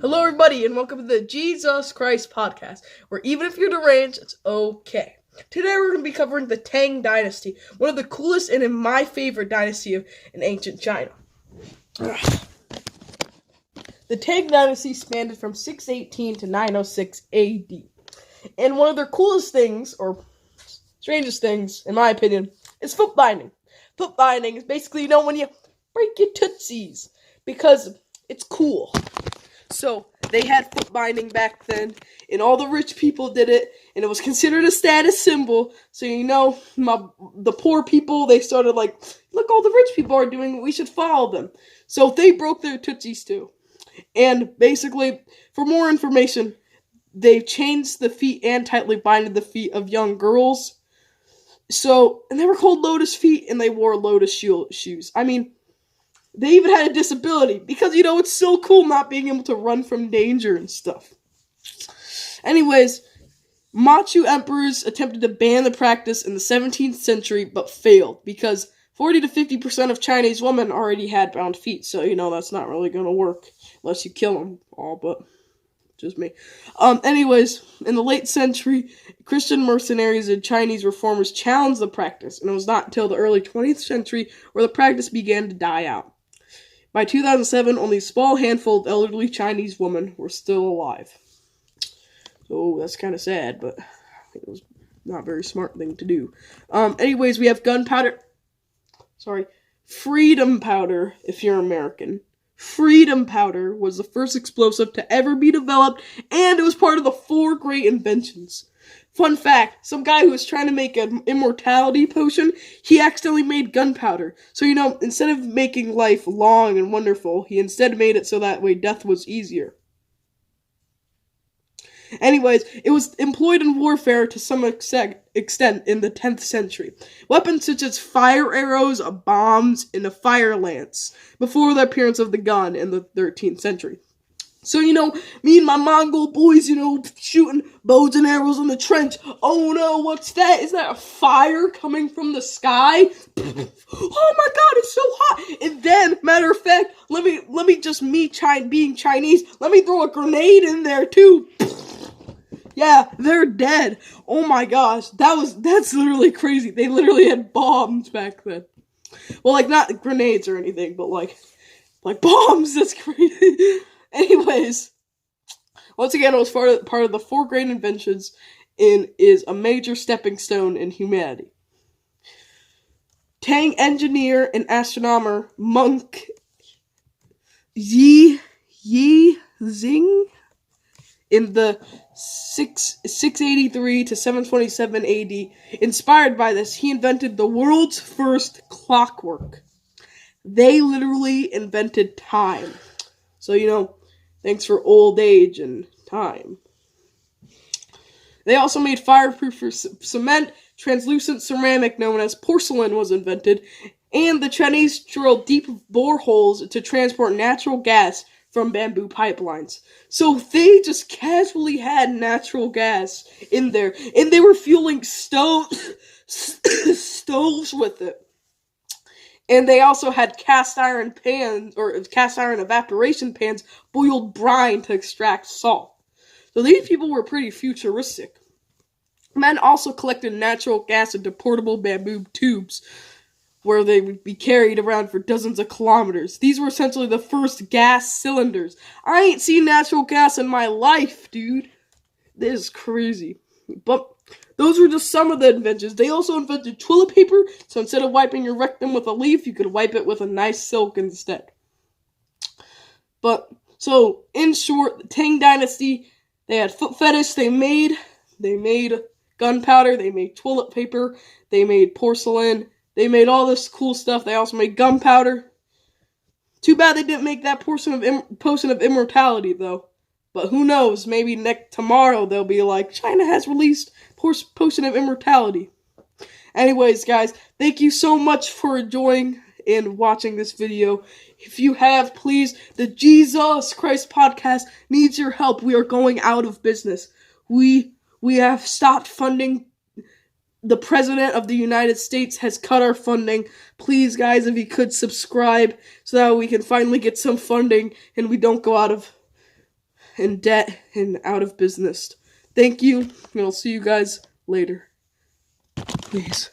Hello, everybody, and welcome to the Jesus Christ podcast, where even if you're deranged, it's okay. Today, we're going to be covering the Tang Dynasty, one of the coolest and in my favorite dynasty in ancient China. The Tang Dynasty spanned from 618 to 906 AD, and one of their coolest things, or strangest things, in my opinion, is foot binding. Foot binding is basically, when you break your tootsies, because it's cool. So, they had foot binding back then, and all the rich people did it, and it was considered a status symbol. So, the poor people, they started like, look, all the rich people are doing it, we should follow them. So, they broke their tootsies too. And basically, for more information, they changed the feet and tightly binded the feet of young girls. So, and they were called lotus feet, and they wore lotus shoes. I mean, they even had a disability, because, it's so cool not being able to run from danger and stuff. Anyways, Manchu emperors attempted to ban the practice in the 17th century, but failed, because 40 to 50% of Chinese women already had bound feet, so, that's not really going to work, unless you kill them all, but just me. Anyways, in the late century, Christian mercenaries and Chinese reformers challenged the practice, and it was not until the early 20th century where the practice began to die out. By 2007, only a small handful of elderly Chinese women were still alive. So, that's kind of sad, but it was not a very smart thing to do. Anyways, we have freedom powder, if you're American. Freedom powder was the first explosive to ever be developed, and it was part of the 4 great inventions. Fun fact, some guy who was trying to make an immortality potion, he accidentally made gunpowder. So, instead of making life long and wonderful, he instead made it so that way death was easier. Anyways, it was employed in warfare to some extent in the 10th century. Weapons such as fire arrows, bombs, and a fire lance, before the appearance of the gun in the 13th century. So, me and my Mongol boys, shooting bows and arrows in the trench. Oh no, what's that? Is that a fire coming from the sky? Oh my god, it's so hot. And then, matter of fact, let me just being Chinese, let me throw a grenade in there too. Yeah, they're dead. Oh my gosh, that's literally crazy. They literally had bombs back then. Well, not grenades or anything, but like bombs. That's crazy. Anyways, once again, it was part of the 4 great inventions and is a major stepping stone in humanity. Tang engineer and astronomer monk Yi Xing in the 683 to 727 AD, inspired by this, he invented the world's first clockwork. They literally invented time. So, thanks for old age and time. They also made fireproof cement, translucent ceramic known as porcelain was invented, and the Chinese drilled deep boreholes to transport natural gas from bamboo pipelines. So they just casually had natural gas in there, and they were fueling stoves with it. And they also had cast iron evaporation pans, boiled brine to extract salt. So these people were pretty futuristic. Men also collected natural gas into portable bamboo tubes, where they would be carried around for dozens of kilometers. These were essentially the first gas cylinders. I ain't seen natural gas in my life, dude. This is crazy. But those were just some of the inventions. They also invented toilet paper, so instead of wiping your rectum with a leaf, you could wipe it with a nice silk instead. So, in short, the Tang Dynasty, they had foot fetish, they made gunpowder, they made toilet paper, they made porcelain, they made all this cool stuff. They also made gunpowder. Too bad they didn't make that potion of immortality, though. But who knows, maybe tomorrow they'll be like, China has released potion of immortality. Anyways, guys, thank you so much for enjoying and watching this video. If you have, please, the Jesus Christ podcast needs your help. We are going out of business. We have stopped funding. The President of the United States has cut our funding. Please, guys, if you could subscribe so that we can finally get some funding and we don't go out of in debt and out of business. Thank you, and I'll see you guys later. Peace.